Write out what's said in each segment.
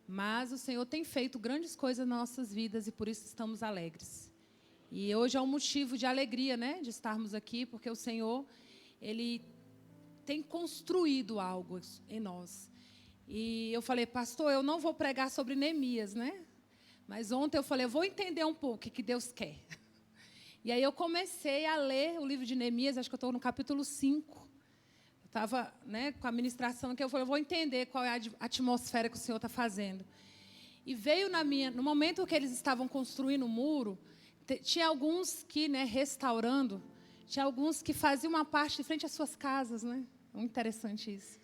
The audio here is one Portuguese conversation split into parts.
Mas o Senhor tem feito grandes coisas nas nossas vidas e por isso estamos alegres. E hoje é um motivo de alegria, né, de estarmos aqui, porque o Senhor, Ele tem construído algo em nós. E eu falei, pastor, eu não vou pregar sobre Neemias, né? Mas ontem eu falei, eu vou entender um pouco o que Deus quer. E aí eu comecei a ler o livro de Neemias, acho que eu estou no capítulo 5. Eu estava, né, com a ministração aqui, eu falei, eu vou entender qual é a atmosfera que o Senhor está fazendo. E veio no momento que eles estavam construindo o muro, tinha alguns que, né, restaurando, tinha alguns que faziam uma parte de frente às suas casas, né? Muito interessante isso.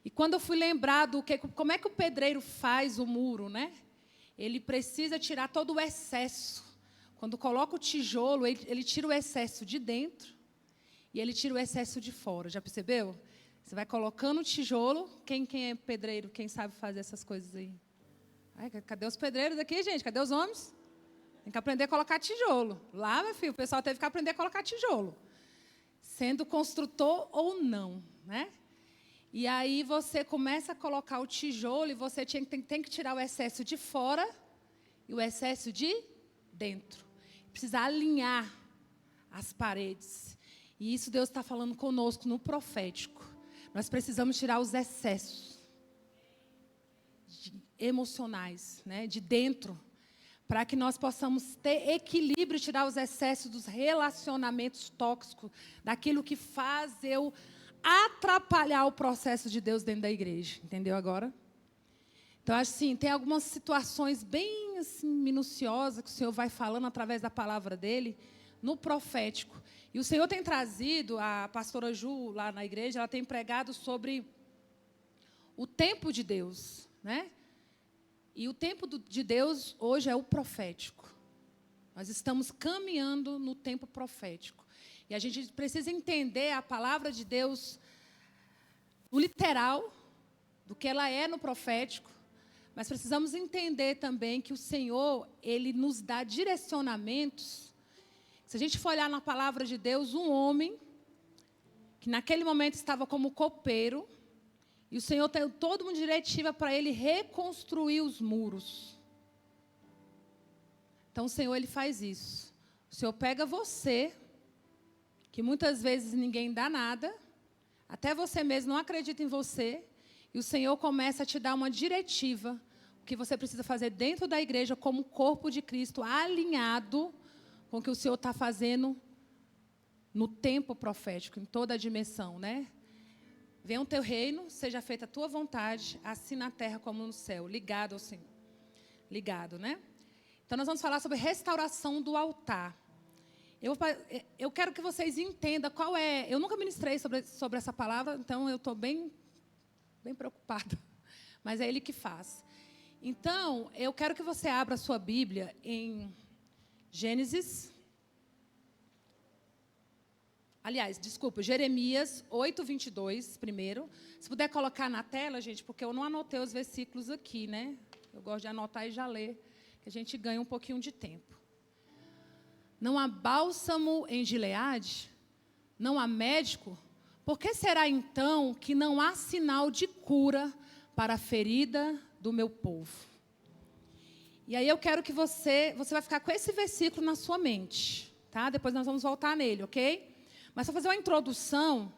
E quando eu fui lembrar como é que o pedreiro faz o muro, né? Ele precisa tirar todo o excesso. Quando coloca o tijolo, ele tira o excesso de dentro e ele tira o excesso de fora. Já percebeu? Você vai colocando o tijolo. Quem é pedreiro? Quem sabe fazer essas coisas aí? Ai, cadê os pedreiros aqui, gente? Cadê os homens? Tem que aprender a colocar tijolo. Lá, meu filho, o pessoal teve que aprender a colocar tijolo. Sendo construtor ou não, né? E aí você começa a colocar o tijolo e você tem que tirar o excesso de fora e o excesso de dentro. Precisa alinhar as paredes. E isso Deus está falando conosco no profético. Nós precisamos tirar os excessos emocionais, né, de dentro, para que nós possamos ter equilíbrio e tirar os excessos dos relacionamentos tóxicos, daquilo que faz eu atrapalhar o processo de Deus dentro da igreja. Entendeu agora? Então, assim, tem algumas situações bem assim, minuciosas que o Senhor vai falando através da palavra dele, no profético. E o Senhor tem trazido, a pastora Ju, lá na igreja, ela tem pregado sobre o tempo de Deus, né? E o tempo de Deus hoje é o profético. Nós estamos caminhando no tempo profético. E a gente precisa entender a palavra de Deus, o literal, do que ela é no profético. Mas precisamos entender também que o Senhor, Ele nos dá direcionamentos. Se a gente for olhar na palavra de Deus, um homem, que naquele momento estava como copeiro, e o Senhor tem toda uma diretiva para ele reconstruir os muros. Então o Senhor, Ele faz isso. O Senhor pega você, que muitas vezes ninguém dá nada, até você mesmo não acredita em você, e o Senhor começa a te dar uma diretiva, o que você precisa fazer dentro da igreja como corpo de Cristo, alinhado com o que o Senhor está fazendo no tempo profético, em toda a dimensão, né? Venha o teu reino, seja feita a tua vontade, assim na terra como no céu, ligado ao Senhor. Ligado, né? Então nós vamos falar sobre restauração do altar. Eu quero que vocês entendam qual é... Eu nunca ministrei sobre essa palavra, então eu estou bem preocupada. Mas é Ele que faz. Então, eu quero que você abra a sua Bíblia em Gênesis... Aliás, desculpa, Jeremias 8, 22, primeiro. Se puder colocar na tela, gente, porque eu não anotei os versículos aqui, né? Eu gosto de anotar e já ler, que a gente ganha um pouquinho de tempo. Não há bálsamo em Gileade? Não há médico? Por que será então que não há sinal de cura para a ferida do meu povo? E aí eu quero que você vai ficar com esse versículo na sua mente, tá? Depois nós vamos voltar nele, ok? Mas só fazer uma introdução.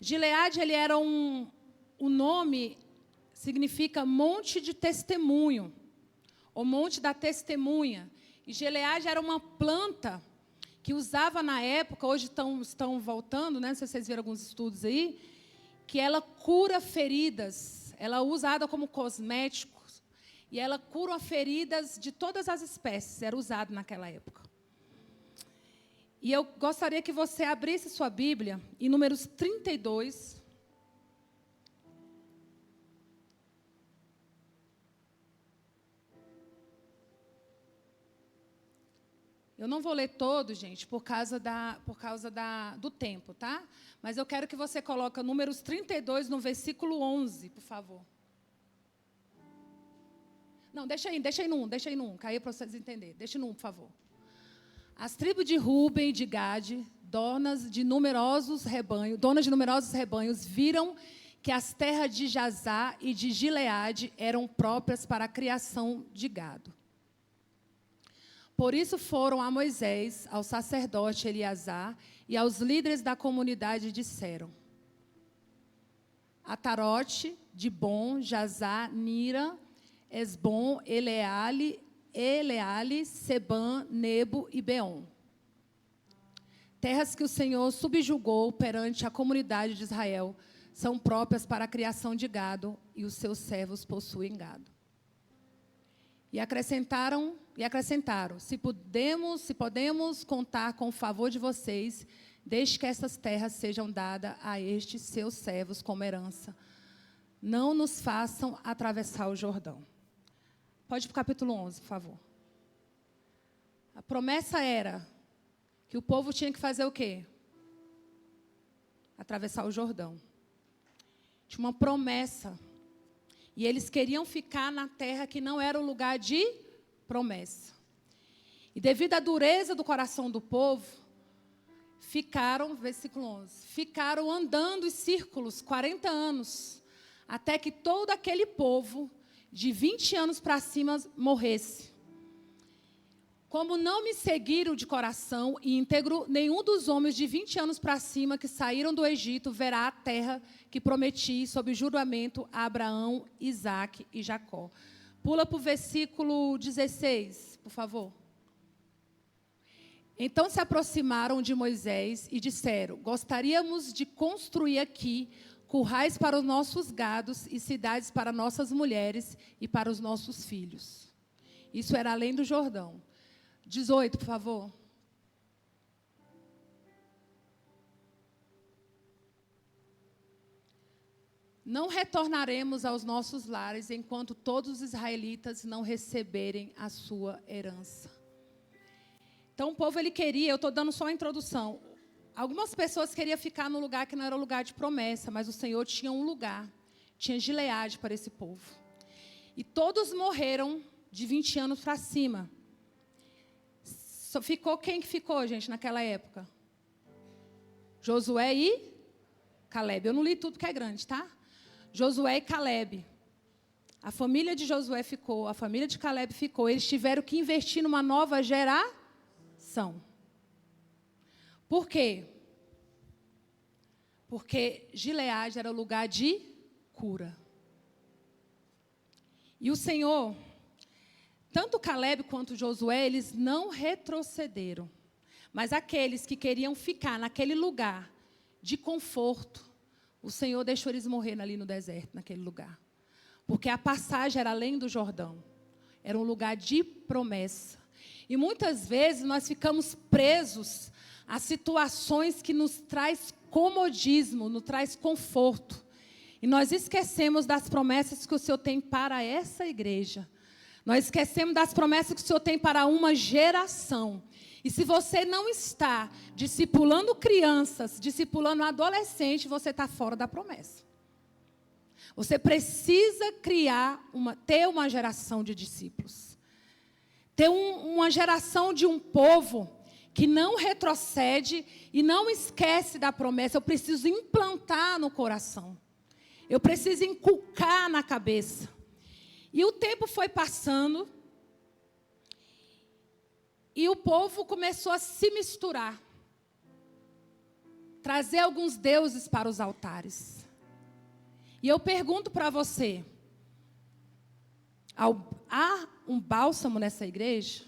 Gileade, ele era o nome significa monte de testemunho, ou monte da testemunha. E Gileade era uma planta que usava na época, hoje estão voltando, né? Não sei se vocês viram alguns estudos aí, que ela cura feridas, ela é usada como cosméticos, e ela cura feridas de todas as espécies, era usado naquela época. E eu gostaria que você abrisse sua Bíblia em Números 32. Eu não vou ler todo, gente, por causa do tempo, tá? Mas eu quero que você coloque Números 32 no versículo 11, por favor. Não, deixa aí num, caiu para vocês entenderem. Deixa num, por favor. As tribos de Ruben e de Gade, donas de numerosos rebanhos, viram que as terras de Jazá e de Gileade eram próprias para a criação de gado. Por isso foram a Moisés, ao sacerdote Eleazar e aos líderes da comunidade e disseram: Atarote, Dibon, Jazá, Nira, Esbom, Eleale, Sebam, Nebo e Beom. Terras que o Senhor subjugou perante a comunidade de Israel, são próprias para a criação de gado, e os seus servos possuem gado. E acrescentaram, se podemos contar com o favor de vocês, desde que essas terras sejam dadas a estes seus servos como herança. Não nos façam atravessar o Jordão. Pode ir para o capítulo 11, por favor. A promessa era que o povo tinha que fazer o quê? Atravessar o Jordão. Tinha uma promessa. E eles queriam ficar na terra que não era o lugar de promessa. E devido à dureza do coração do povo, versículo 11, ficaram andando em círculos 40 anos, até que todo aquele povo, de 20 anos para cima, morresse. Como não me seguiram de coração e íntegro, nenhum dos homens de 20 anos para cima que saíram do Egito verá a terra que prometi sob juramento a Abraão, Isaque e Jacó. Pula para o versículo 16, por favor. Então se aproximaram de Moisés e disseram: gostaríamos de construir aqui currais para os nossos gados e cidades para nossas mulheres e para os nossos filhos. Isso era além do Jordão. 18, por favor. Não retornaremos aos nossos lares enquanto todos os israelitas não receberem a sua herança. Então o povo ele queria, eu estou dando só a introdução. Algumas pessoas queriam ficar no lugar que não era o lugar de promessa, mas o Senhor tinha um lugar, tinha Gileade para esse povo. E todos morreram de 20 anos para cima. Só ficou quem que ficou, gente, naquela época? Josué e Calebe. Eu não li tudo porque é grande, tá? Josué e Calebe. A família de Josué ficou, a família de Calebe ficou. Eles tiveram que investir numa nova geração. Por quê? Porque Gileade era o lugar de cura. E o Senhor, tanto Calebe quanto Josué, eles não retrocederam. Mas aqueles que queriam ficar naquele lugar de conforto, o Senhor deixou eles morrer ali no deserto, naquele lugar. Porque a passagem era além do Jordão. Era um lugar de promessa. E muitas vezes nós ficamos presos a situações que nos traz comodismo, nos traz conforto. E nós esquecemos das promessas que o Senhor tem para essa igreja. Nós esquecemos das promessas que o Senhor tem para uma geração. E se você não está discipulando crianças, discipulando adolescentes, você está fora da promessa. Você precisa ter uma geração de discípulos. Ter uma geração de um povo que não retrocede e não esquece da promessa. Eu preciso implantar no coração. Eu preciso inculcar na cabeça. E o tempo foi passando. E o povo começou a se misturar. Trazer alguns deuses para os altares. E eu pergunto para você. Há um bálsamo nessa igreja?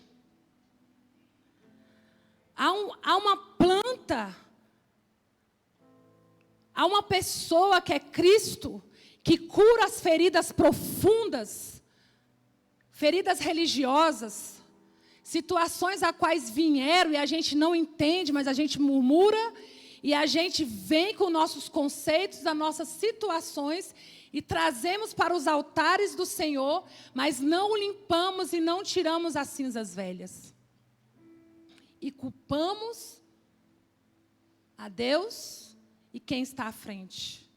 Há uma planta? Há uma pessoa que é Cristo, que cura as feridas profundas, feridas religiosas, situações a quais vieram e a gente não entende, mas a gente murmura e a gente vem com nossos conceitos, as nossas situações e trazemos para os altares do Senhor, mas não limpamos e não tiramos as cinzas velhas. E culpamos a Deus e quem está à frente.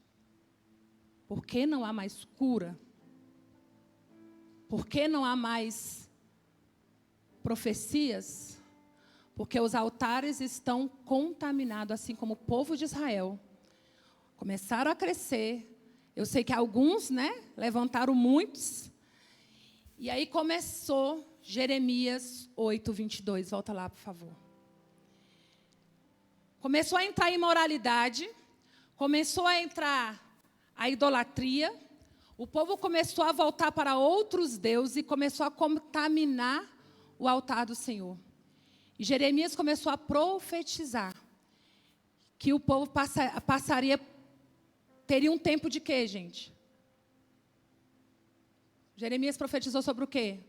Por que não há mais cura? Por que não há mais profecias? Porque os altares estão contaminados, assim como o povo de Israel. Começaram a crescer, Eu sei que alguns, né, levantaram muitos. E aí começou Jeremias 8, 22. Volta lá, por favor. Começou a entrar a imoralidade, começou a entrar a idolatria, o povo começou a voltar para outros deuses e começou a contaminar o altar do Senhor. E Jeremias começou a profetizar que o povo teria um tempo de quê, gente? Jeremias profetizou sobre o quê?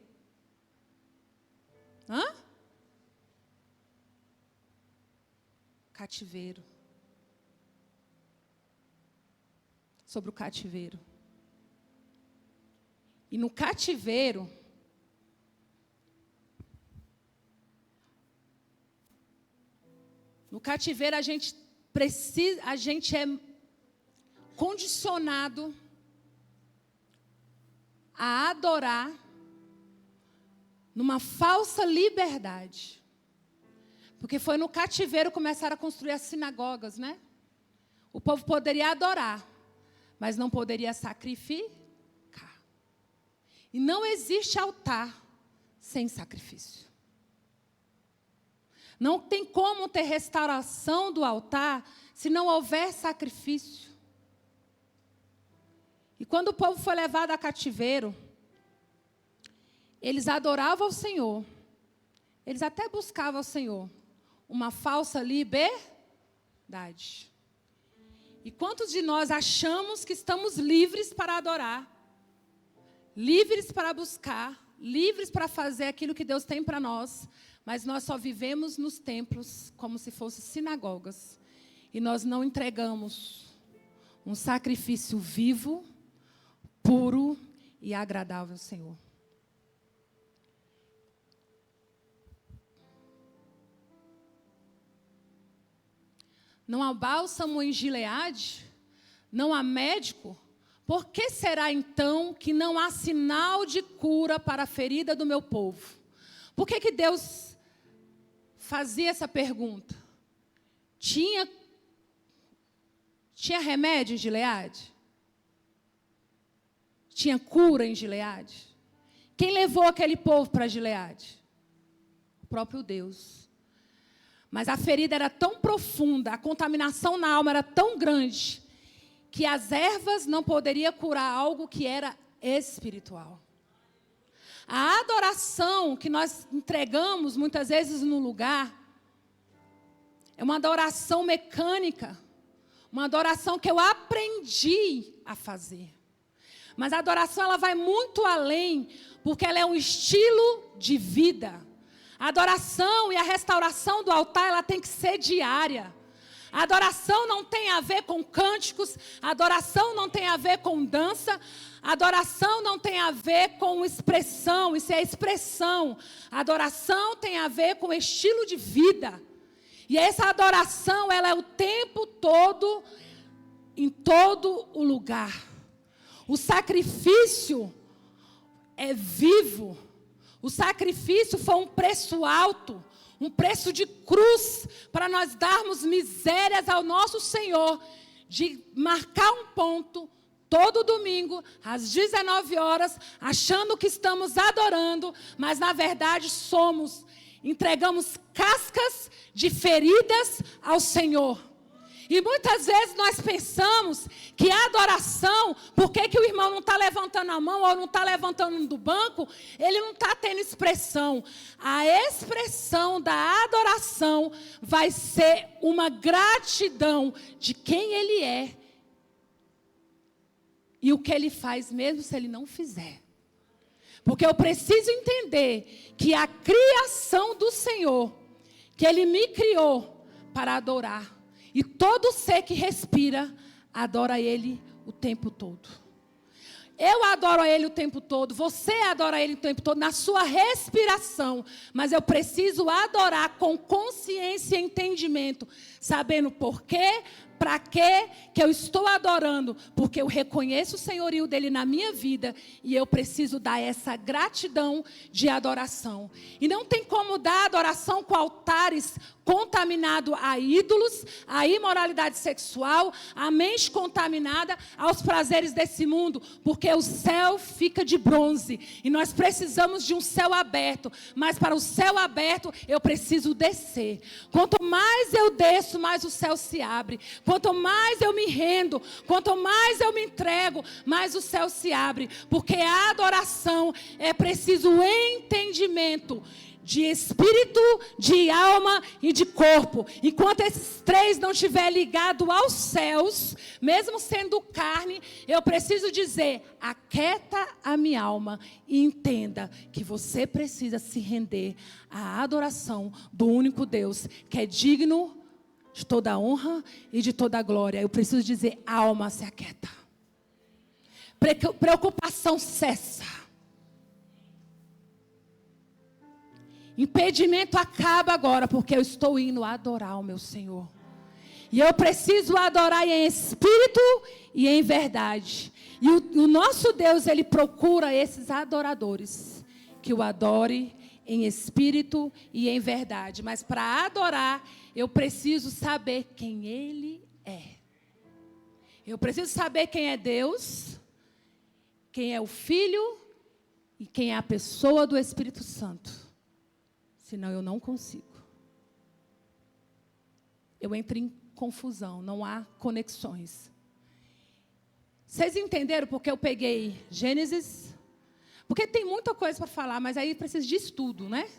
Cativeiro. Sobre o cativeiro. E no cativeiro, a gente é condicionado a adorar numa falsa liberdade. Porque foi no cativeiro que começaram a construir as sinagogas, né? O povo poderia adorar, mas não poderia sacrificar. E não existe altar sem sacrifício. Não tem como ter restauração do altar se não houver sacrifício. E quando o povo foi levado a cativeiro, eles adoravam o Senhor. Eles até buscavam o Senhor. Uma falsa liberdade. E quantos de nós achamos que estamos livres para adorar? Livres para buscar, livres para fazer aquilo que Deus tem para nós, mas nós só vivemos nos templos como se fossem sinagogas. E nós não entregamos um sacrifício vivo, puro e agradável ao Senhor. Não há bálsamo em Gileade, não há médico. Por que será então que não há sinal de cura para a ferida do meu povo? Por que Deus fazia essa pergunta? Tinha remédio em Gileade? Tinha cura em Gileade? Quem levou aquele povo para Gileade? O próprio Deus. Mas a ferida era tão profunda, a contaminação na alma era tão grande, que as ervas não poderiam curar algo que era espiritual. A adoração que nós entregamos muitas vezes no lugar é uma adoração mecânica, uma adoração que eu aprendi a fazer. Mas a adoração ela vai muito além, porque ela é um estilo de vida. A adoração e a restauração do altar ela tem que ser diária. A adoração não tem a ver com cânticos, a adoração não tem a ver com dança, a adoração não tem a ver com expressão, isso é expressão. A adoração tem a ver com estilo de vida. E essa adoração, ela é o tempo todo, em todo o lugar. O sacrifício é vivo. O sacrifício foi um preço alto. Um preço de cruz para nós darmos misérias ao nosso Senhor, de marcar um ponto todo domingo, às 19 horas, achando que estamos adorando, mas na verdade entregamos cascas de feridas ao Senhor. E muitas vezes nós pensamos que a adoração, por que o irmão não está levantando a mão ou não está levantando do banco, ele não está tendo expressão. A expressão da adoração vai ser uma gratidão de quem ele é e o que ele faz, mesmo se ele não fizer. Porque eu preciso entender que a criação do Senhor, que ele me criou para adorar. E todo ser que respira, adora Ele o tempo todo. Eu adoro a Ele o tempo todo, você adora Ele o tempo todo, na sua respiração. Mas eu preciso adorar com consciência e entendimento, sabendo por quê, para quê que eu estou adorando. Porque eu reconheço o senhorio dEle na minha vida e eu preciso dar essa gratidão de adoração. E não tem como dar adoração com altares contaminado a ídolos, a imoralidade sexual, a mente contaminada aos prazeres desse mundo, porque o céu fica de bronze e nós precisamos de um céu aberto, mas para o céu aberto eu preciso descer. Quanto mais eu desço, mais o céu se abre. Quanto mais eu me rendo, quanto mais eu me entrego, mais o céu se abre, porque a adoração é preciso entendimento de espírito, de alma e de corpo. Enquanto esses três não estiver ligado aos céus, mesmo sendo carne, eu preciso dizer: aquieta a minha alma e entenda que você precisa se render à adoração do único Deus, que é digno de toda a honra e de toda a glória. Eu preciso dizer: alma, se aquieta. Preocupação cessa. Impedimento acaba agora, porque eu estou indo adorar o meu Senhor. E eu preciso adorar em espírito e em verdade. E o nosso Deus, Ele procura esses adoradores, que o adore em espírito e em verdade. Mas para adorar, eu preciso saber quem Ele é. Eu preciso saber quem é Deus, quem é o Filho e quem é a pessoa do Espírito Santo. Senão eu não consigo. Eu entro em confusão, não há conexões. Vocês entenderam porque eu peguei Gênesis? Porque tem muita coisa para falar, mas aí precisa de estudo, né?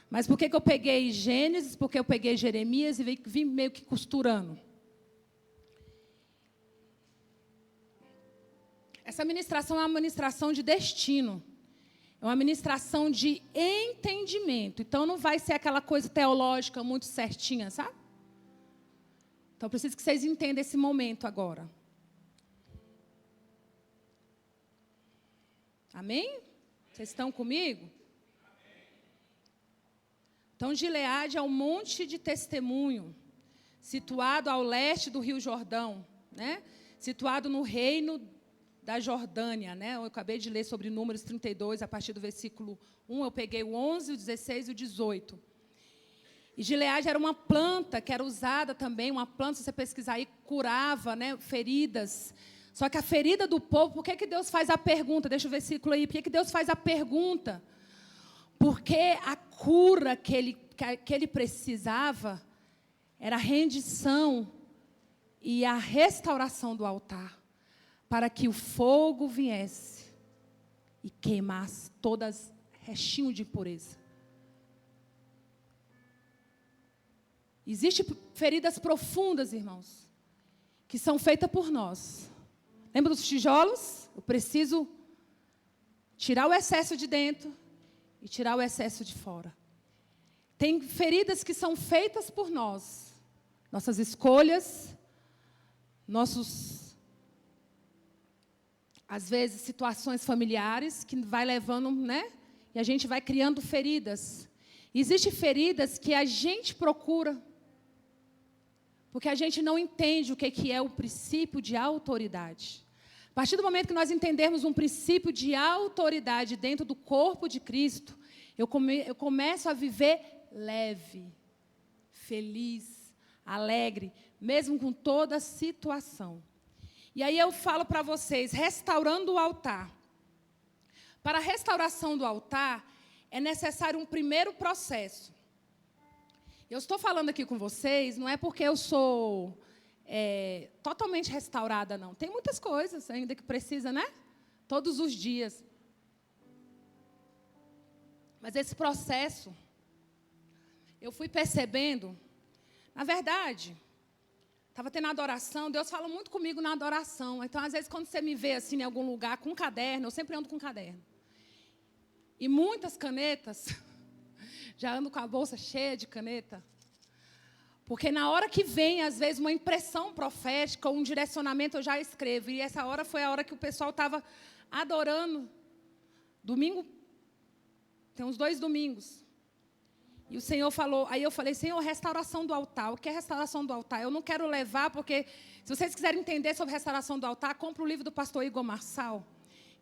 Mas por que eu peguei Gênesis? Porque eu peguei Jeremias e vim meio que costurando. Essa ministração é uma ministração de destino. É uma ministração de entendimento. Então, não vai ser aquela coisa teológica muito certinha, sabe? Então, eu preciso que vocês entendam esse momento agora. Amém? Vocês estão comigo? Então, Gileade é um monte de testemunho, situado ao leste do Rio Jordão, né? Situado no reino da Jordânia, né? Eu acabei de ler sobre Números 32, a partir do versículo 1, eu peguei o 11, o 16 e o 18. E Gileade era uma planta que era usada também, uma planta, se você pesquisar aí, curava, né, feridas. Só que a ferida do povo, por que Deus faz a pergunta? Deixa o versículo aí, por que Deus faz a pergunta? Porque a cura que ele precisava era a rendição e a restauração do altar, para que o fogo viesse e queimasse todas restinho de impureza. Existem feridas profundas, irmãos, que são feitas por nós. Lembra dos tijolos? Eu preciso tirar o excesso de dentro e tirar o excesso de fora. Tem feridas que são feitas por nós. Nossas escolhas, às vezes, situações familiares que vai levando, né? E a gente vai criando feridas. Existem feridas que a gente procura, porque a gente não entende o que é o princípio de autoridade. A partir do momento que nós entendermos um princípio de autoridade dentro do corpo de Cristo, eu começo a viver leve, feliz, alegre, mesmo com toda a situação. E aí eu falo para vocês, restaurando o altar. Para a restauração do altar, é necessário um primeiro processo. Eu estou falando aqui com vocês, não é porque eu sou totalmente restaurada, não. Tem muitas coisas ainda que precisa, né? Todos os dias. Mas esse processo, eu fui percebendo, na verdade, estava tendo adoração, Deus fala muito comigo na adoração. Então, às vezes, quando você me vê assim em algum lugar com caderno, eu sempre ando com caderno. E muitas canetas, já ando com a bolsa cheia de caneta. Porque na hora que vem, às vezes, uma impressão profética ou um direcionamento, eu já escrevo. E essa hora foi a hora que o pessoal estava adorando. Domingo, tem uns 2 domingos. E o Senhor falou, aí eu falei, Senhor, restauração do altar. O que é restauração do altar? Eu não quero levar, porque se vocês quiserem entender sobre restauração do altar, compra o livro do pastor Igor Marçal,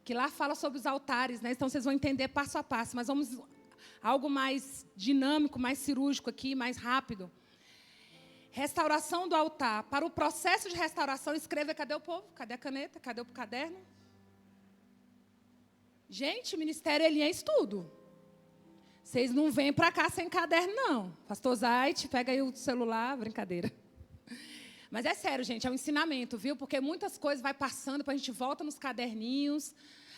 que lá fala sobre os altares, né? Então vocês vão entender passo a passo. Mas vamos algo mais dinâmico, mais cirúrgico aqui, mais rápido. Restauração do altar. Para o processo de restauração, escreva, cadê o povo? Cadê a caneta? Cadê o caderno? Gente, ministério ele é estudo. Vocês não vêm para cá sem caderno, não. Pastor Zait, pega aí o celular, brincadeira. Mas é sério, gente, é um ensinamento, viu? Porque muitas coisas vai passando, depois a gente volta nos caderninhos.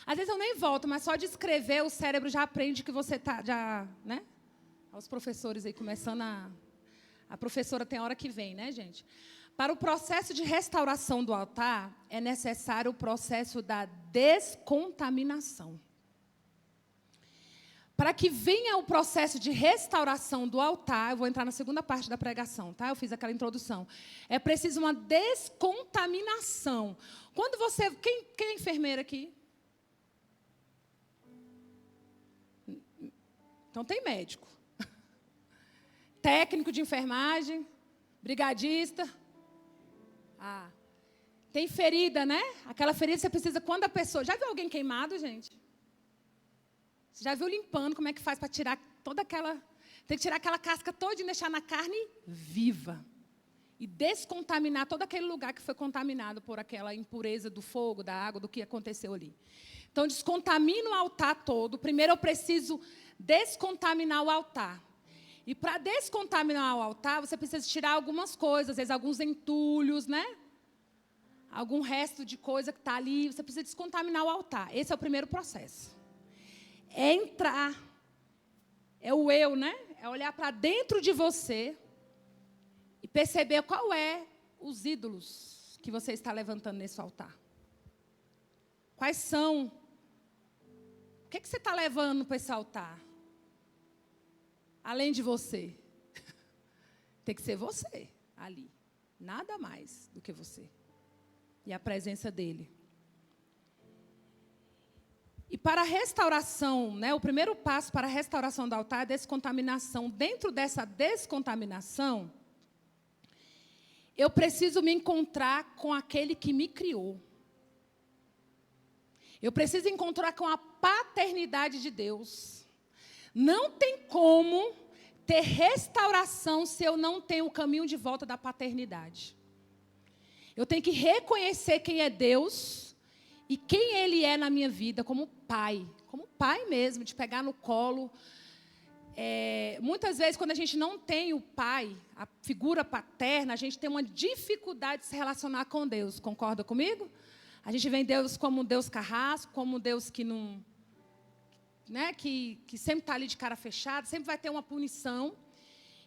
Às vezes eu nem volto, mas só de escrever o cérebro já aprende que você está, já, né? Os professores aí começando a professora tem hora que vem, né, gente? Para o processo de restauração do altar, é necessário o processo da descontaminação. Para que venha o processo de restauração do altar, eu vou entrar na segunda parte da pregação, tá? Eu fiz aquela introdução. É preciso uma descontaminação. Quando você... Quem é enfermeira aqui? Então, tem médico. Técnico de enfermagem, brigadista. Tem ferida, né? Aquela ferida você precisa quando a pessoa... Já viu alguém queimado, gente? Você já viu limpando como é que faz para tirar toda aquela... Tem que tirar aquela casca toda e deixar na carne viva. E descontaminar todo aquele lugar que foi contaminado por aquela impureza do fogo, da água, do que aconteceu ali. Então, descontamina o altar todo. Primeiro, eu preciso descontaminar o altar. E para descontaminar o altar, você precisa tirar algumas coisas, às vezes alguns entulhos, né? Algum resto de coisa que está ali. Você precisa descontaminar o altar. Esse é o primeiro processo. É entrar, é o eu, né? É olhar para dentro de você e perceber qual é os ídolos que você está levantando nesse altar. Quais são? O que você está levando para esse altar? Além de você. Tem que ser você ali. Nada mais do que você. E a presença dele. E para a restauração, né, o primeiro passo para a restauração do altar é a descontaminação. Dentro dessa descontaminação, eu preciso me encontrar com aquele que me criou. Eu preciso encontrar com a paternidade de Deus. Não tem como ter restauração se eu não tenho o caminho de volta da paternidade. Eu tenho que reconhecer quem é Deus e quem Ele é na minha vida como pai mesmo, de pegar no colo. Muitas vezes, quando a gente não tem o pai, a figura paterna, a gente tem uma dificuldade de se relacionar com Deus. Concorda comigo? A gente vê Deus como um Deus carrasco, como um Deus que não... Né, que sempre está ali de cara fechada, sempre vai ter uma punição.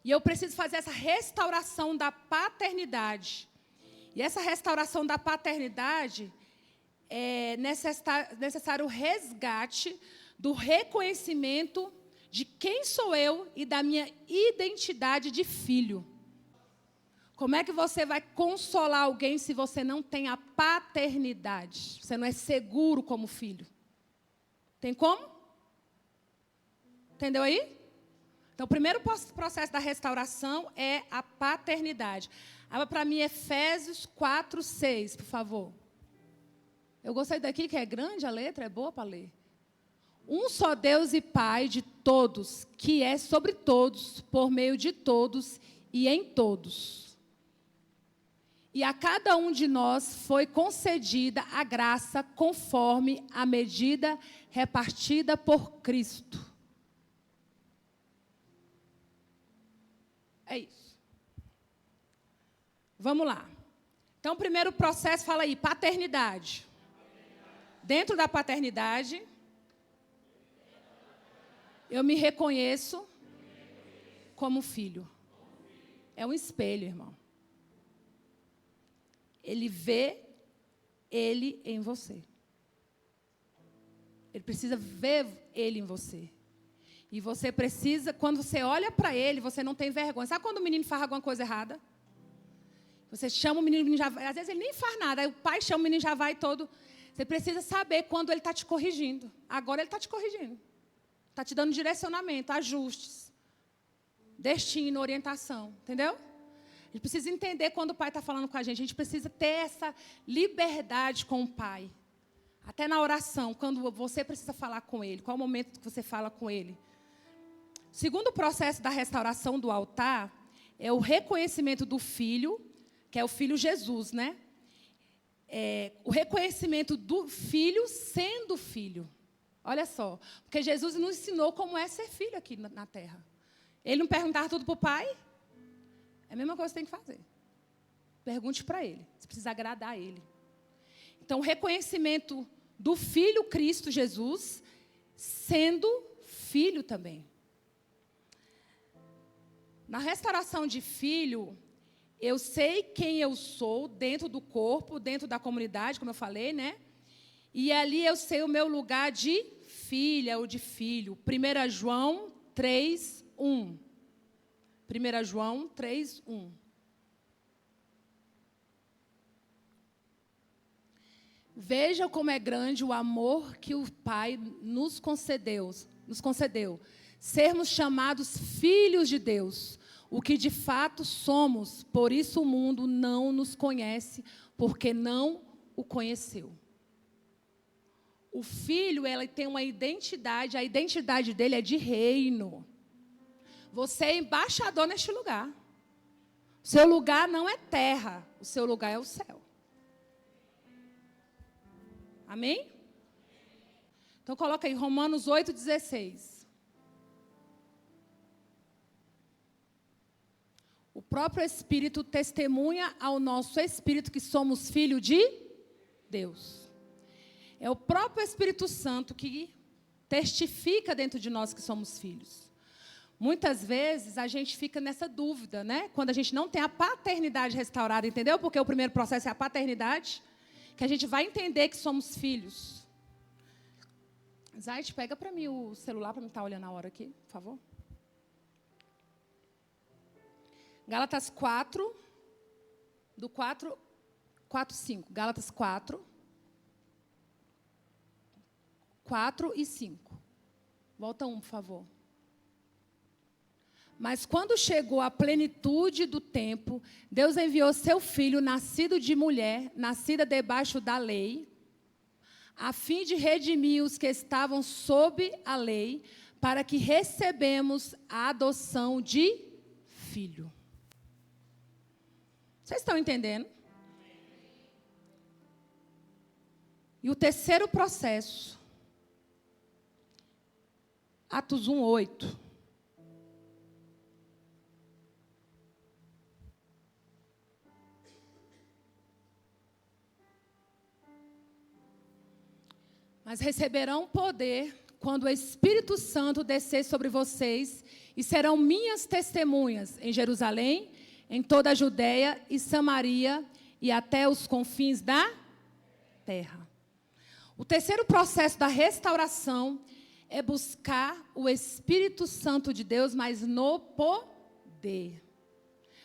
E eu preciso fazer essa restauração da paternidade. E essa restauração da paternidade é necessário o resgate do reconhecimento de quem sou eu e da minha identidade de filho. Como é que você vai consolar alguém se você não tem a paternidade? Você não é seguro como filho. Tem como? Entendeu aí? Então, o primeiro processo da restauração é a paternidade. Abra para mim Efésios 4:6, por favor. Eu gostei daqui, que é grande a letra, é boa para ler. Um só Deus e Pai de todos, que é sobre todos, por meio de todos e em todos. E a cada um de nós foi concedida a graça conforme a medida repartida por Cristo. É isso. Vamos lá. Então, o primeiro processo, fala aí, paternidade. Dentro da paternidade, eu me reconheço como filho. É um espelho, irmão. Ele vê ele em você. Ele precisa ver ele em você. E você precisa, quando você olha para ele, você não tem vergonha. Sabe quando o menino faz alguma coisa errada? Você chama o menino já vai. Às vezes ele nem faz nada, aí o pai chama o menino já vai todo. Você precisa saber quando ele está te corrigindo. Agora ele está te corrigindo. Está te dando direcionamento, ajustes, destino, orientação. Entendeu? A gente precisa entender quando o pai está falando com a gente. A gente precisa ter essa liberdade com o pai. Até na oração, quando você precisa falar com ele. Qual o momento que você fala com ele? segundo processo da restauração do altar é o reconhecimento do Filho, que é o Filho Jesus, né? O reconhecimento do Filho sendo Filho. Olha só, porque Jesus nos ensinou como é ser filho aqui na terra. Ele não perguntava tudo para o Pai? É a mesma coisa que você tem que fazer. Pergunte para Ele, você precisa agradar a Ele. Então, o reconhecimento do Filho Cristo Jesus sendo filho também. Na restauração de filho, eu sei quem eu sou dentro do corpo, dentro da comunidade, como eu falei, né? E ali eu sei o meu lugar de filha ou de filho. 1 João 3, 1. 1 João 3, 1. Veja como é grande o amor que o Pai nos concedeu, sermos chamados filhos de Deus, o que de fato somos, por isso o mundo não nos conhece, porque não o conheceu. O filho, ele tem uma identidade, a identidade dele é de reino. Você é embaixador neste lugar. O seu lugar não é terra, o seu lugar é o céu. Amém? Então coloca aí Romanos 8,16. O próprio Espírito testemunha ao nosso Espírito que somos filhos de Deus. É o próprio Espírito Santo que testifica dentro de nós que somos filhos. Muitas vezes a gente fica nessa dúvida, né? Quando a gente não tem a paternidade restaurada, entendeu? Porque o primeiro processo é a paternidade, que a gente vai entender que somos filhos. Zayt, pega para mim o celular para não estar olhando a hora aqui, por favor. Gálatas 4, do 4, 5. Gálatas 4, 4 e 5. Volta um, por favor. Mas quando chegou a plenitude do tempo, Deus enviou seu filho, nascido de mulher, nascida debaixo da lei, a fim de redimir os que estavam sob a lei, para que recebemos a adoção de filho. Vocês estão entendendo? E o terceiro processo, Atos 1, 8. Mas receberão poder quando o Espírito Santo descer sobre vocês e serão minhas testemunhas em Jerusalém, em toda a Judeia e Samaria e até os confins da terra. O terceiro processo da restauração é buscar o Espírito Santo de Deus, mas no poder.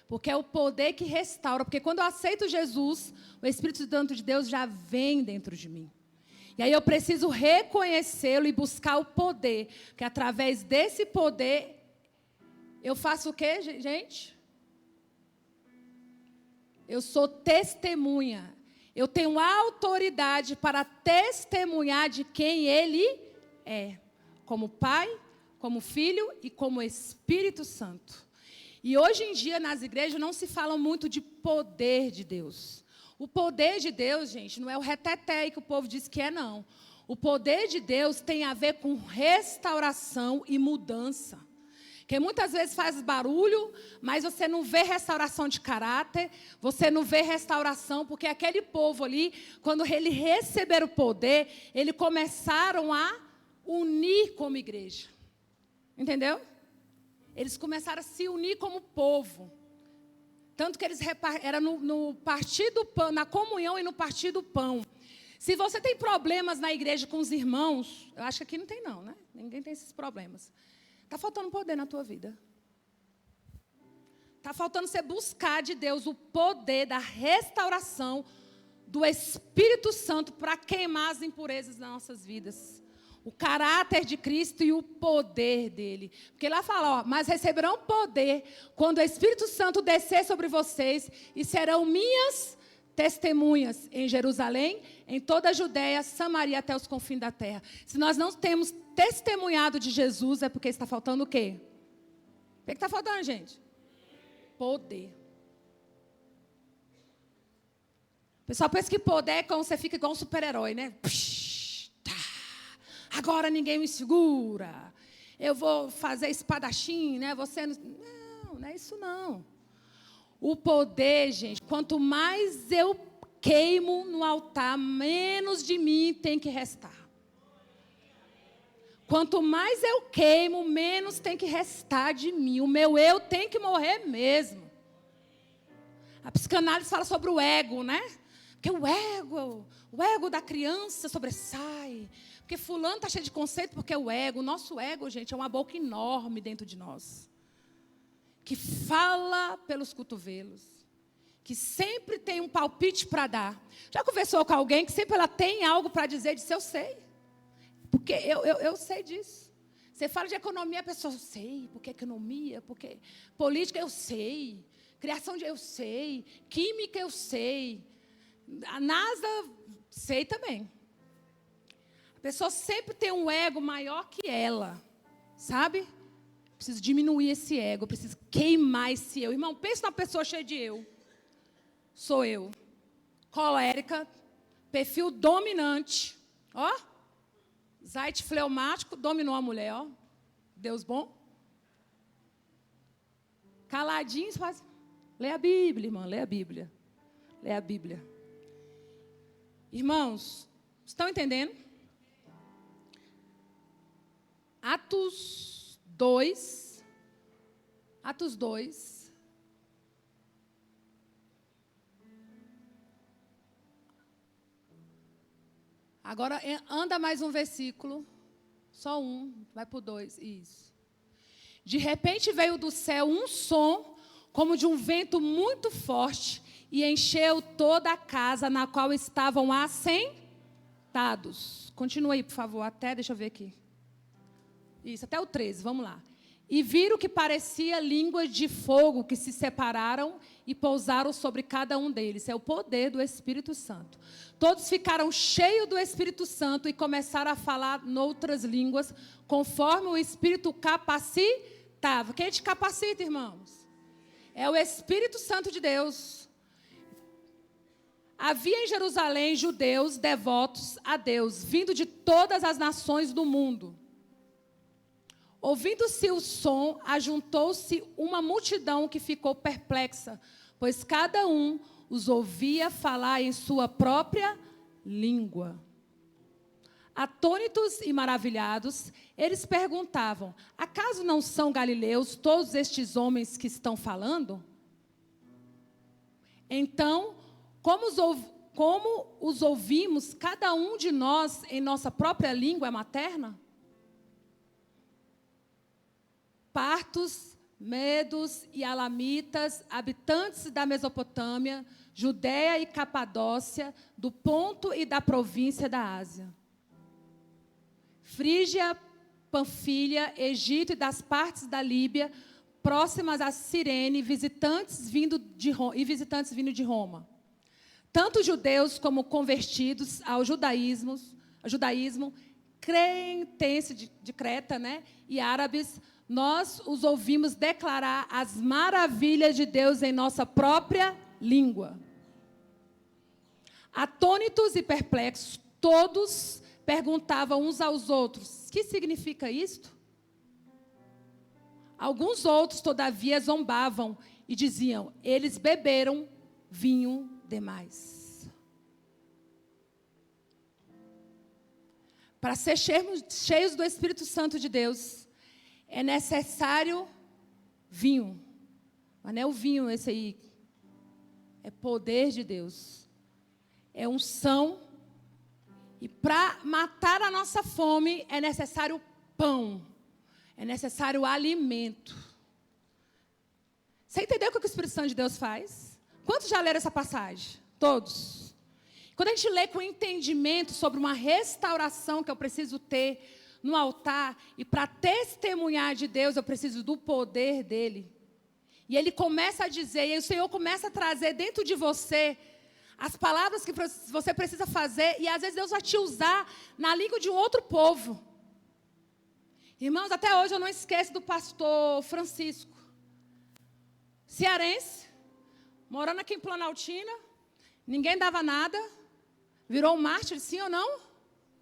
Porque é o poder que restaura. Porque quando eu aceito Jesus, o Espírito Santo de Deus já vem dentro de mim. E aí eu preciso reconhecê-lo e buscar o poder. Porque através desse poder, eu faço o quê, gente? Eu sou testemunha. Eu tenho autoridade para testemunhar de quem Ele é. Como Pai, como Filho e como Espírito Santo. E hoje em dia, nas igrejas, não se fala muito de poder de Deus. O poder de Deus, gente, não é o reteté que o povo diz que é, não. O poder de Deus tem a ver com restauração e mudança. Porque muitas vezes faz barulho, mas você não vê restauração de caráter, você não vê restauração, porque aquele povo ali, quando ele receberam o poder, eles começaram a unir como igreja. Entendeu? Eles começaram a se unir como povo. Tanto que eles era no partir do pão, na comunhão e no partir do pão. Se você tem problemas na igreja com os irmãos, eu acho que aqui não tem não, né? Ninguém tem esses problemas. Está faltando poder na tua vida. Está faltando você buscar de Deus o poder da restauração do Espírito Santo para queimar as impurezas das nossas vidas. O caráter de Cristo e o poder dele. Porque lá fala, ó, mas receberão poder quando o Espírito Santo descer sobre vocês e serão minhas testemunhas em Jerusalém, em toda a Judéia, Samaria, até os confins da terra. Se nós não temos testemunhado de Jesus, é porque está faltando o quê? O que está faltando, gente? Poder. O pessoal pensa que poder é quando você fica igual um super-herói, né? Psh, tá. Agora ninguém me segura. Eu vou fazer espadachim, né? Você não é isso não. O poder, gente, quanto mais eu queimo no altar, menos de mim tem que restar. Quanto mais eu queimo, menos tem que restar de mim. O meu eu tem que morrer mesmo. A psicanálise fala sobre o ego, né? Porque o ego da criança sobressai. Porque fulano está cheio de conceito, porque o nosso ego, gente, é uma boca enorme dentro de nós. Que fala pelos cotovelos. Que sempre tem um palpite para dar. Já conversou com alguém que sempre ela tem algo para dizer, disse, eu sei. Porque eu sei disso. Você fala de economia, a pessoa, eu sei. Porque economia, porque política, eu sei. Criação de, eu sei. Química, eu sei. A NASA, sei também. A pessoa sempre tem um ego maior que ela. Sabe? Preciso diminuir esse ego. Preciso queimar esse eu. Irmão, pensa numa pessoa cheia de eu. Sou eu. Colérica. Perfil dominante. Ó. Zite fleumático. Dominou a mulher, ó. Deus bom. Caladinho, faz. Lê a Bíblia, irmã. Lê a Bíblia. Lê a Bíblia. Irmãos, estão entendendo? Atos 2. Atos 2. Agora, anda mais um versículo. Só um. Vai para o 2. Isso. De repente veio do céu um som, como de um vento muito forte, e encheu toda a casa na qual estavam assentados. Continua aí, por favor, deixa eu ver aqui. Isso, até o 13, vamos lá. E viram que parecia línguas de fogo que se separaram e pousaram sobre cada um deles. É o poder do Espírito Santo. Todos ficaram cheios do Espírito Santo e começaram a falar noutras línguas, conforme o Espírito capacitava. Quem te capacita, irmãos? É o Espírito Santo de Deus. Havia em Jerusalém judeus devotos a Deus, vindo de todas as nações do mundo. Ouvindo-se o som, ajuntou-se uma multidão que ficou perplexa, pois cada um os ouvia falar em sua própria língua. Atônitos e maravilhados, eles perguntavam, acaso não são galileus todos estes homens que estão falando? Então, como os ouvimos, cada um de nós, em nossa própria língua materna? Partos, medos e alamitas, habitantes da Mesopotâmia, Judéia e Capadócia, do Ponto e da província da Ásia. Frígia, Panfilha, Egito e das partes da Líbia, próximas a Cirene, visitantes vindo de Roma. Tanto judeus como convertidos ao judaísmo, crentes de Creta, né, e árabes, nós os ouvimos declarar as maravilhas de Deus em nossa própria língua. Atônitos e perplexos, todos perguntavam uns aos outros, que significa isto? Alguns outros, todavia, zombavam e diziam, eles beberam vinho demais. Para ser cheios do Espírito Santo de Deus, é necessário vinho. Mas não é o vinho esse aí. É poder de Deus. É unção. E para matar a nossa fome, é necessário pão. É necessário alimento. Você entendeu o que o Espírito Santo de Deus faz? Quantos já leram essa passagem? Todos. Quando a gente lê com entendimento sobre uma restauração que eu preciso ter no altar, e para testemunhar de Deus, eu preciso do poder dele. E ele começa a dizer, e o Senhor começa a trazer dentro de você as palavras que você precisa fazer, e às vezes Deus vai te usar na língua de um outro povo. Irmãos, até hoje eu não esqueço do pastor Francisco, cearense, morando aqui em Planaltina, ninguém dava nada, virou um mártir, sim ou não?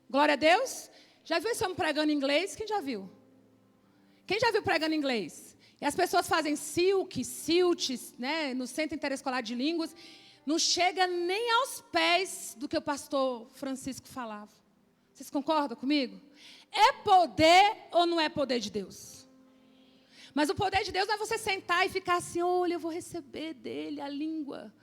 Glória a Deus. Já viu esse homem pregando em inglês? Quem já viu? Quem já viu pregando em inglês? E as pessoas fazem siltes, né, no Centro Interescolar de Línguas, não chega nem aos pés do que o pastor Francisco falava. Vocês concordam comigo? É poder ou não é poder de Deus? Mas o poder de Deus não é você sentar e ficar assim, olha, eu vou receber dele a língua.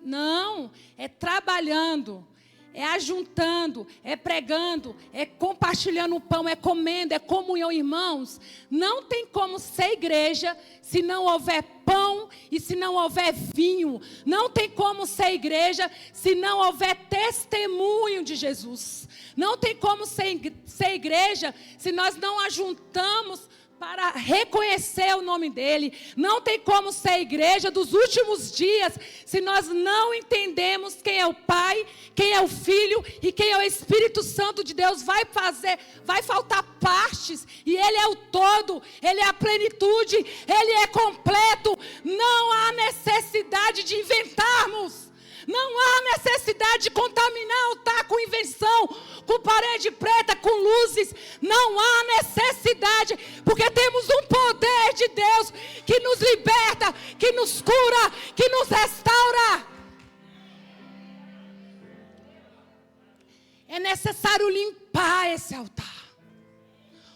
Não, é trabalhando, é ajuntando, é pregando, é compartilhando o pão, é comendo, é comunhão, irmãos. Não tem como ser igreja se não houver pão e se não houver vinho. Não tem como ser igreja se não houver testemunho de Jesus. Não tem como ser igreja se nós não ajuntamos para reconhecer o nome dele. Não tem como ser igreja dos últimos dias se nós não entendemos quem é o Pai, quem é o Filho e quem é o Espírito Santo de Deus. Vai faltar partes e ele é o todo, ele é a plenitude, ele é completo. Não há necessidade de inventarmos. Não há necessidade de contaminar o altar com invenção, com parede preta, com luzes. Não há necessidade, porque temos um poder de Deus que nos liberta, que nos cura, que nos restaura. É necessário limpar esse altar.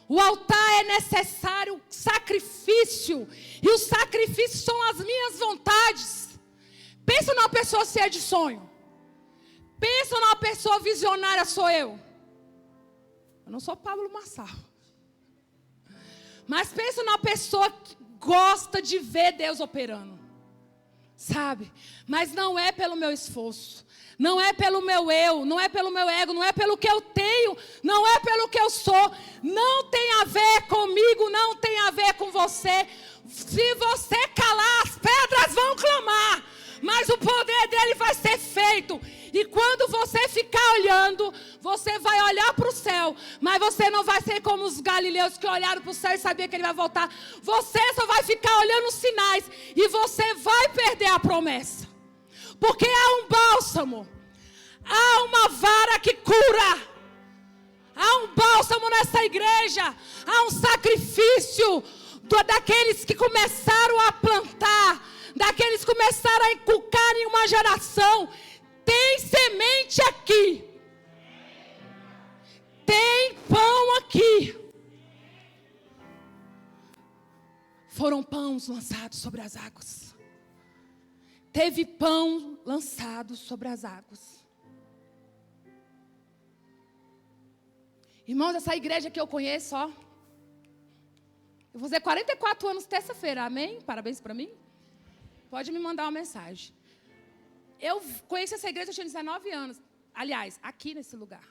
O altar é necessário sacrifício, e os sacrifícios são as minhas vontades. Pensa numa pessoa cheia de sonho. Pensa numa pessoa visionária, sou eu. Eu não sou Pablo Marçal. Mas pensa numa pessoa que gosta de ver Deus operando. Sabe? Mas não é pelo meu esforço. Não é pelo meu eu. Não é pelo meu ego. Não é pelo que eu tenho. Não é pelo que eu sou. Não tem a ver comigo. Não tem a ver com você. Se você calar, as pedras vão clamar. Mas o poder dele vai ser feito. E quando você ficar olhando, você vai olhar para o céu. Mas você não vai ser como os galileus que olharam para o céu e sabiam que ele vai voltar. Você só vai ficar olhando os sinais. E você vai perder a promessa. Porque há um bálsamo. Há uma vara que cura. Há um bálsamo nessa igreja. Há um sacrifício daqueles que começaram a plantar. Daqueles que começaram a inculcar em uma geração. Tem semente aqui. Tem pão aqui. Foram pães lançados sobre as águas. Teve pão lançado sobre as águas. Irmãos, essa igreja que eu conheço, ó. Eu vou fazer 44 anos terça-feira, amém? Parabéns para mim. Pode me mandar uma mensagem. Eu conheci essa igreja, eu tinha 19 anos. Aliás, aqui nesse lugar.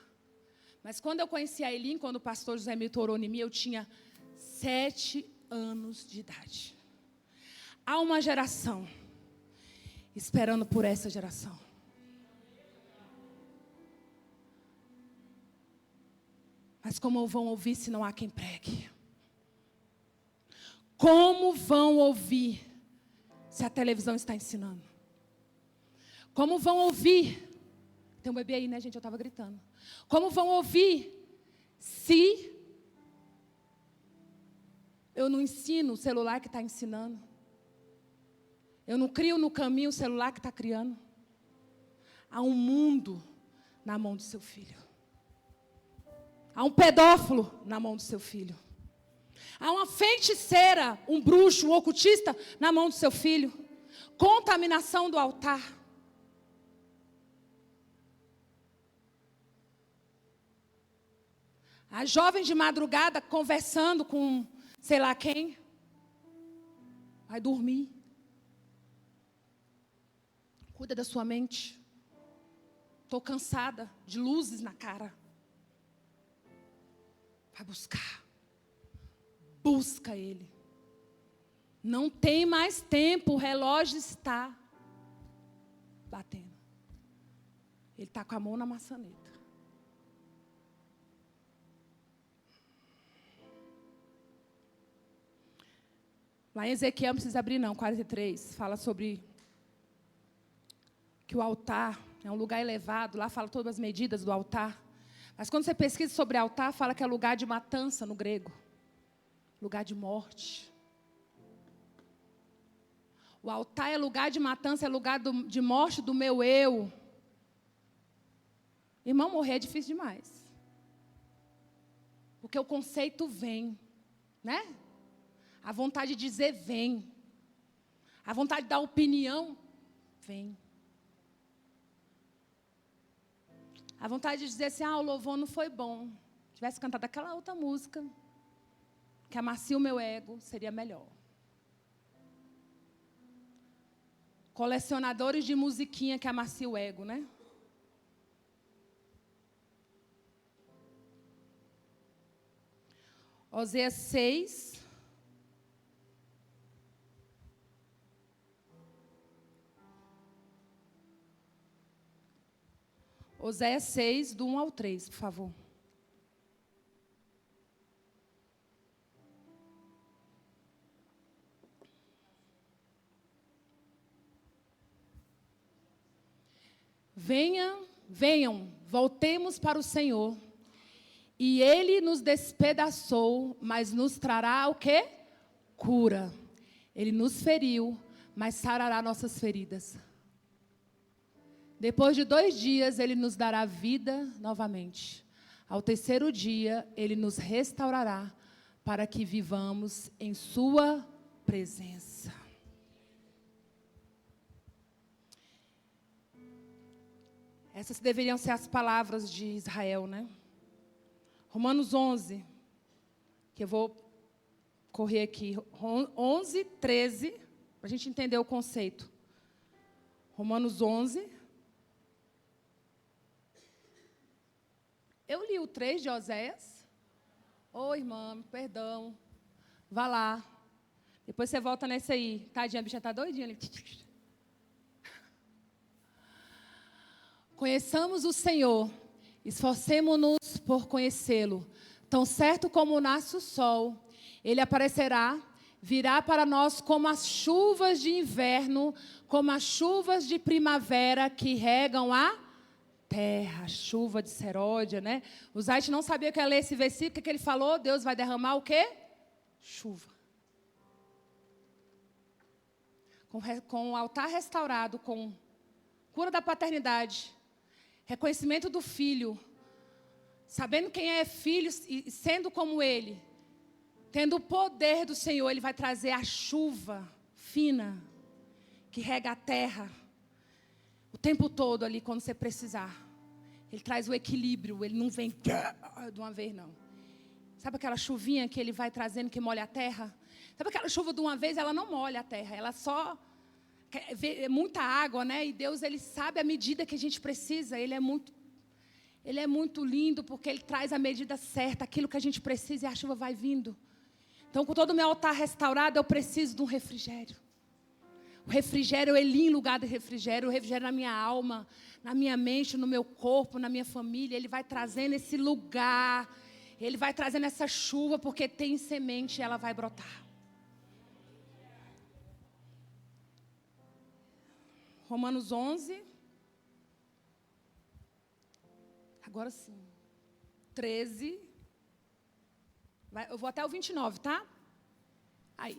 Mas quando eu conheci a Elim, quando o pastor José Milton orou em mim, eu tinha 7 anos de idade. Há uma geração esperando por essa geração. Mas como vão ouvir se não há quem pregue? Como vão ouvir se a televisão está ensinando? Como vão ouvir? Tem um bebê aí, né, gente? Eu estava gritando. Como vão ouvir se eu não ensino o celular que está ensinando? Eu não crio no caminho o celular que está criando? Há um mundo na mão do seu filho. Há um pedófilo na mão do seu filho. Há uma feiticeira, um bruxo, um ocultista na mão do seu filho. Contaminação do altar. A jovem de madrugada conversando com sei lá quem. Vai dormir. Cuida da sua mente. Estou cansada de luzes na cara. Vai buscar. Busca Ele. Não tem mais tempo, o relógio está batendo. Ele está com a mão na maçaneta. Lá em Ezequiel, não precisa abrir não, 43, fala sobre que o altar é um lugar elevado, lá fala todas as medidas do altar. Mas quando você pesquisa sobre altar, fala que é lugar de matança no grego. Lugar de morte. O altar é lugar de matança, é lugar de morte do meu eu. Irmão, morrer é difícil demais. Porque o conceito vem, né? A vontade de dizer vem. A vontade de dar opinião vem. A vontade de dizer assim, o louvor não foi bom. Se tivesse cantado aquela outra música, que amacia o meu ego, seria melhor. Colecionadores de musiquinha que amacia o ego, né? Oséias 6. Oséias 6, do 1 ao 3, por favor. Venham, voltemos para o Senhor. E Ele nos despedaçou, mas nos trará o quê? Cura. Ele nos feriu, mas sarará nossas feridas. Depois de 2 dias, Ele nos dará vida novamente. Ao 3º dia, Ele nos restaurará, para que vivamos em Sua presença. Essas deveriam ser as palavras de Israel, né? Romanos 11, que eu vou correr aqui. 11, 13, para a gente entender o conceito. Romanos 11. Eu li o 3 de Oséias. Irmã, perdão. Vá lá. Depois você volta nesse aí. Tadinha, a bicha está doidinha ali. Conheçamos o Senhor, esforcemo-nos por conhecê-lo. Tão certo como nasce o sol, Ele aparecerá, virá para nós como as chuvas de inverno, como as chuvas de primavera que regam a terra, chuva de seródia, né? O Zait não sabia que ia ler esse versículo, que ele falou, Deus vai derramar o quê? Chuva. Com o altar restaurado, com cura da paternidade, reconhecimento do filho, sabendo quem é filho e sendo como ele, tendo o poder do Senhor, Ele vai trazer a chuva fina, que rega a terra, o tempo todo ali, quando você precisar. Ele traz o equilíbrio, Ele não vem de uma vez, não. Sabe aquela chuvinha que Ele vai trazendo, que molha a terra? Sabe aquela chuva de uma vez, ela não molha a terra, ela só... É muita água, né? E Deus, Ele sabe a medida que a gente precisa. Ele é muito lindo, porque Ele traz a medida certa, aquilo que a gente precisa, e a chuva vai vindo. Então, com todo o meu altar restaurado, eu preciso de um refrigério. O refrigério, Ele em lugar de refrigério, o refrigério na minha alma, na minha mente, no meu corpo, na minha família. Ele vai trazendo esse lugar, Ele vai trazendo essa chuva, porque tem semente e ela vai brotar. Romanos 11. Agora sim. 13. Eu vou até o 29, tá? Aí.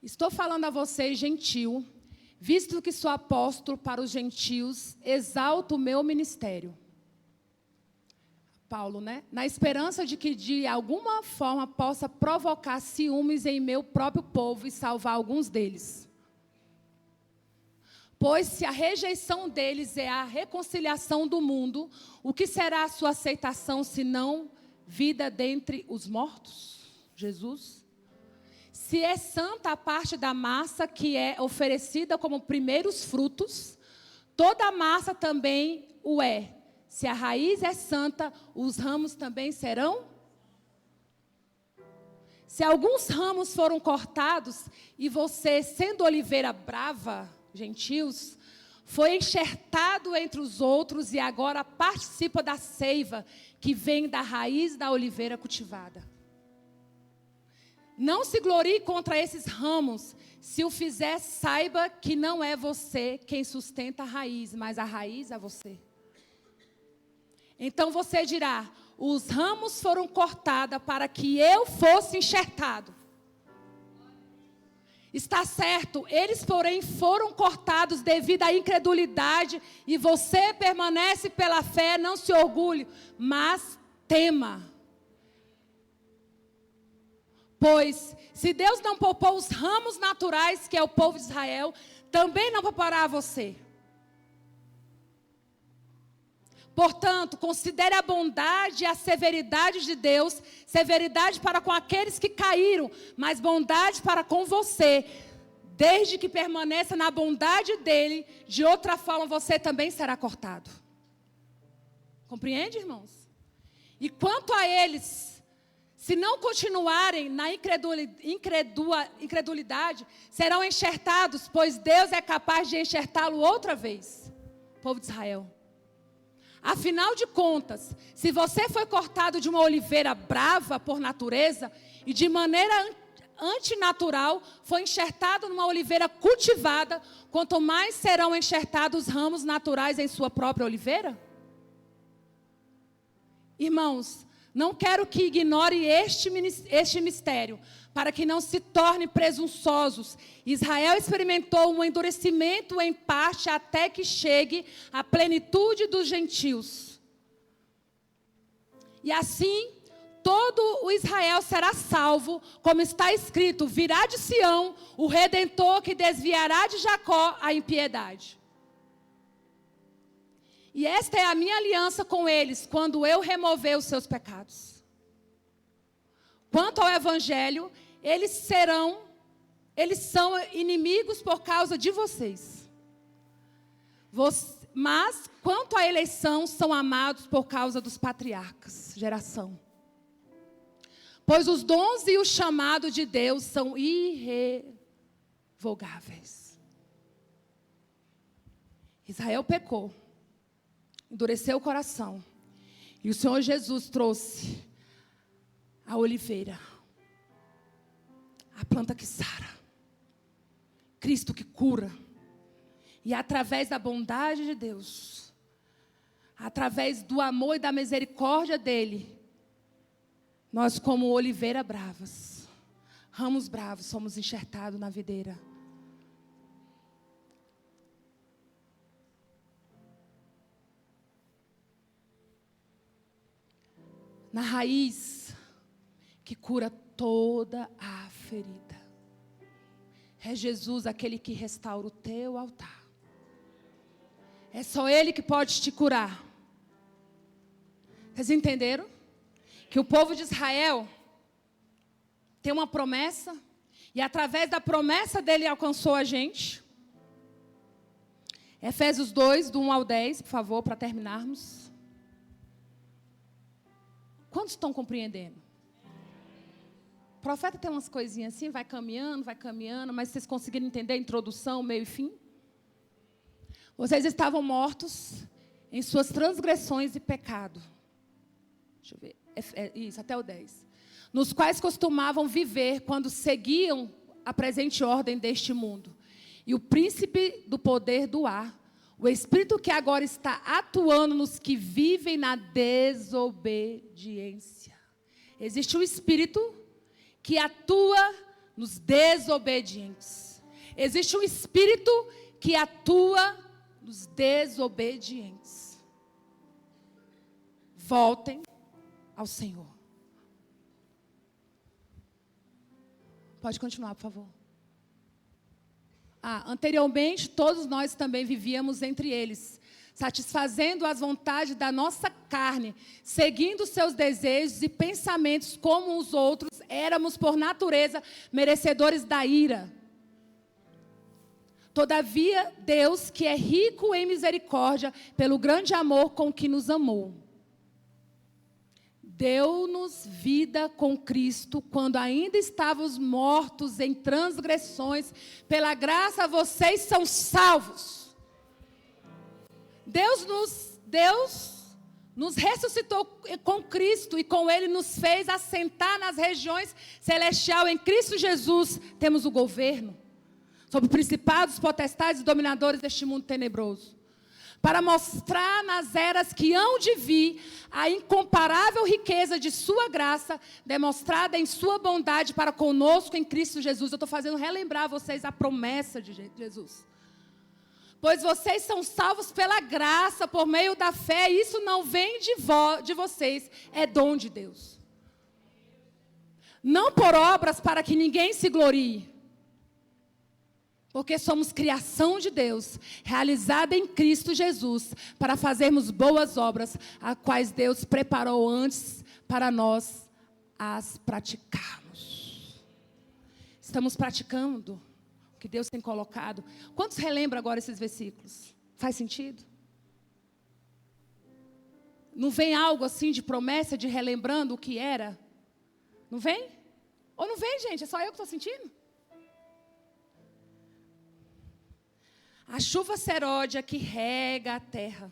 Estou falando a vocês, gentil, visto que sou apóstolo para os gentios, exalto o meu ministério. Paulo, né? Na esperança de que de alguma forma possa provocar ciúmes em meu próprio povo e salvar alguns deles. Pois se a rejeição deles é a reconciliação do mundo, o que será a sua aceitação, senão vida dentre os mortos? Jesus. Se é santa a parte da massa que é oferecida como primeiros frutos, toda a massa também o é. Se a raiz é santa, os ramos também serão. Se alguns ramos foram cortados, e você, sendo oliveira brava, gentios, foi enxertado entre os outros e agora participa da seiva que vem da raiz da oliveira cultivada. Não se glorie contra esses ramos. Se o fizer, saiba que não é você quem sustenta a raiz, mas a raiz é você. Então você dirá: os ramos foram cortados para que eu fosse enxertado. Está certo, eles porém foram cortados devido à incredulidade, e você permanece pela fé. Não se orgulhe, mas tema. Pois, se Deus não poupou os ramos naturais, que é o povo de Israel, também não poupará você. Portanto, considere a bondade e a severidade de Deus, severidade para com aqueles que caíram, mas bondade para com você, desde que permaneça na bondade dele, de outra forma você também será cortado. Compreende, irmãos? E quanto a eles, se não continuarem na incredulidade, serão enxertados, pois Deus é capaz de enxertá-lo outra vez. Povo de Israel. Afinal de contas, se você foi cortado de uma oliveira brava por natureza, e de maneira antinatural foi enxertado numa oliveira cultivada, quanto mais serão enxertados os ramos naturais em sua própria oliveira? Irmãos, não quero que ignore este mistério, para que não se torne presunçosos. Israel experimentou um endurecimento em parte até que chegue à plenitude dos gentios. E assim, todo o Israel será salvo, como está escrito: virá de Sião o Redentor que desviará de Jacó a impiedade. E esta é a minha aliança com eles, quando eu remover os seus pecados. Quanto ao Evangelho, eles são inimigos por causa de vocês. Mas, quanto à eleição, são amados por causa dos patriarcas, geração. Pois os dons e o chamado de Deus são irrevogáveis. Israel pecou, endureceu o coração, e o Senhor Jesus trouxe a oliveira, a planta que sara, Cristo que cura. E através da bondade de Deus, através do amor e da misericórdia dEle, nós, como oliveira bravas, ramos bravos, somos enxertados na videira. Na raiz que cura toda a ferida. É Jesus aquele que restaura o teu altar. É só Ele que pode te curar. Vocês entenderam? Que o povo de Israel tem uma promessa, e através da promessa dele alcançou a gente. Efésios 2, do 1 ao 10, por favor, para terminarmos. Quantos estão compreendendo? O profeta tem umas coisinhas assim, vai caminhando, mas vocês conseguiram entender a introdução, meio e fim? Vocês estavam mortos em suas transgressões e pecado. Deixa eu ver. Isso, até o 10. Nos quais costumavam viver quando seguiam a presente ordem deste mundo. E o príncipe do poder do ar, o espírito que agora está atuando nos que vivem na desobediência. Existe um espírito que atua nos desobedientes. Existe um espírito que atua nos desobedientes. Voltem ao Senhor. Pode continuar, por favor. Anteriormente, todos nós também vivíamos entre eles, satisfazendo as vontades da nossa carne, seguindo seus desejos e pensamentos como os outros, éramos por natureza merecedores da ira. Todavia, Deus, que é rico em misericórdia, pelo grande amor com que nos amou, deu-nos vida com Cristo, quando ainda estávamos mortos em transgressões. Pela graça vocês são salvos. Deus nos ressuscitou com Cristo e com Ele nos fez assentar nas regiões celestiais. Em Cristo Jesus temos o governo sobre principados, potestades e dominadores deste mundo tenebroso, para mostrar nas eras que hão de vir a incomparável riqueza de sua graça, demonstrada em sua bondade para conosco em Cristo Jesus. Eu estou fazendo relembrar a vocês a promessa de Jesus. Pois vocês são salvos pela graça, por meio da fé, e isso não vem de vocês, é dom de Deus. Não por obras para que ninguém se glorie, porque somos criação de Deus, realizada em Cristo Jesus, para fazermos boas obras, as quais Deus preparou antes para nós as praticarmos. Estamos praticando o que Deus tem colocado. Quantos relembram agora esses versículos? Faz sentido? Não vem algo assim de promessa, de relembrando o que era? Não vem? Ou não vem, gente? É só eu que estou sentindo? A chuva seródia que rega a terra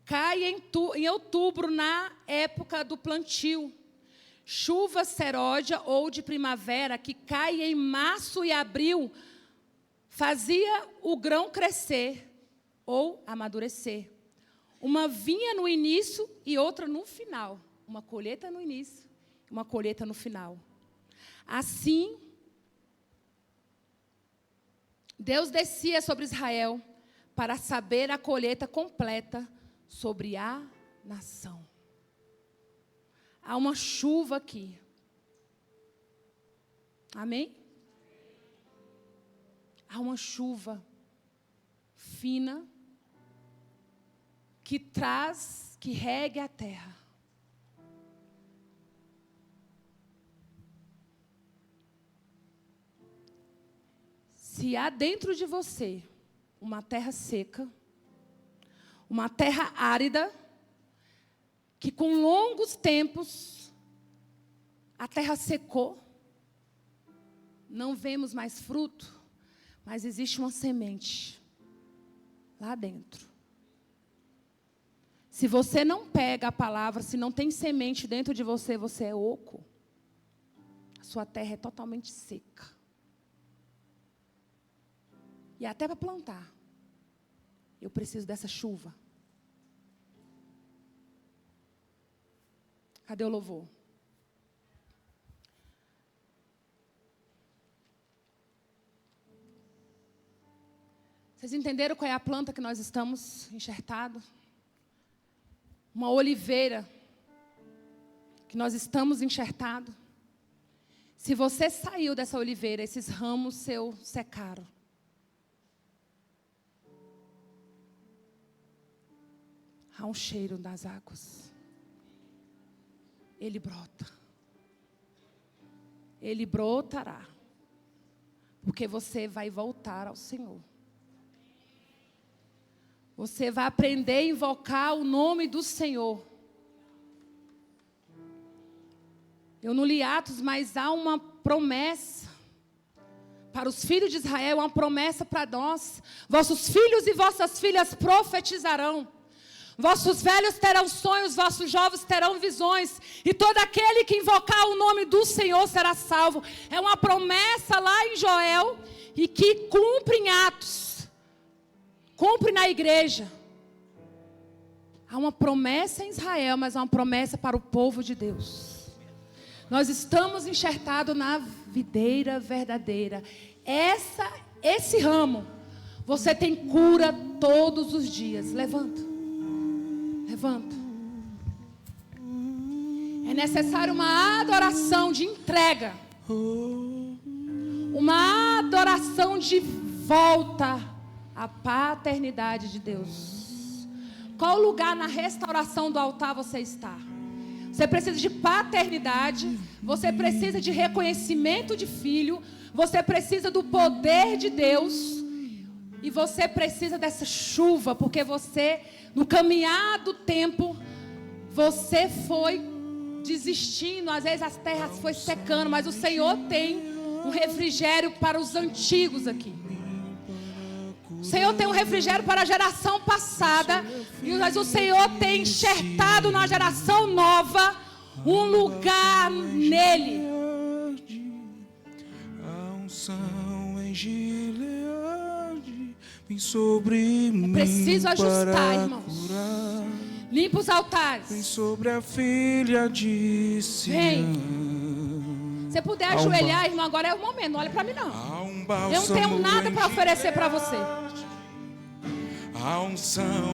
cai em outubro, na época do plantio. Chuva seródia ou de primavera que cai em março e abril fazia o grão crescer ou amadurecer. Uma vinha no início e outra no final. Uma colheita no início e uma colheita no final. Assim, Deus descia sobre Israel para saber a colheita completa sobre a nação. Há uma chuva aqui. Amém? Há uma chuva fina que que regue a terra. Se há dentro de você uma terra seca, uma terra árida, que com longos tempos a terra secou, não vemos mais fruto, mas existe uma semente lá dentro. Se você não pega a palavra, se não tem semente dentro de você, você é oco. A sua terra é totalmente seca. E até para plantar, eu preciso dessa chuva. Cadê o louvor? Vocês entenderam qual é a planta que nós estamos enxertados? Uma oliveira que nós estamos enxertados. Se você saiu dessa oliveira, esses ramos seus secaram. Há um cheiro das águas. Ele brota. Ele brotará. Porque você vai voltar ao Senhor. Você vai aprender a invocar o nome do Senhor. Eu não li Atos, mas há uma promessa para os filhos de Israel, uma promessa para nós. Vossos filhos e vossas filhas profetizarão. Vossos velhos terão sonhos, vossos jovens terão visões. E todo aquele que invocar o nome do Senhor será salvo. É uma promessa lá em Joel e que cumpre em Atos. Cumpre na igreja. Há uma promessa em Israel, mas há uma promessa para o povo de Deus. Nós estamos enxertados na videira verdadeira. Esse ramo, você tem cura todos os dias. Levanta. Levanta. É necessário uma adoração de entrega. Uma adoração de volta à paternidade de Deus. Qual lugar na restauração do altar você está? Você precisa de paternidade. Você precisa de reconhecimento de filho. Você precisa do poder de Deus. E você precisa dessa chuva, porque você, no caminhar do tempo, você foi desistindo. Às vezes as terras foi secando, mas o Senhor tem um refrigério para os antigos aqui. O Senhor tem um refrigério para a geração passada, Mas o Senhor tem enxertado na geração nova um lugar nele. A unção em Gileade vem sobre mim. Preciso ajustar, irmãos. Curar. Limpa os altares. Vem sobre a filha de Sião. Se puder ajoelhar, irmão, agora é o momento. Não olha para mim, não. Eu não tenho nada para oferecer para você. A unção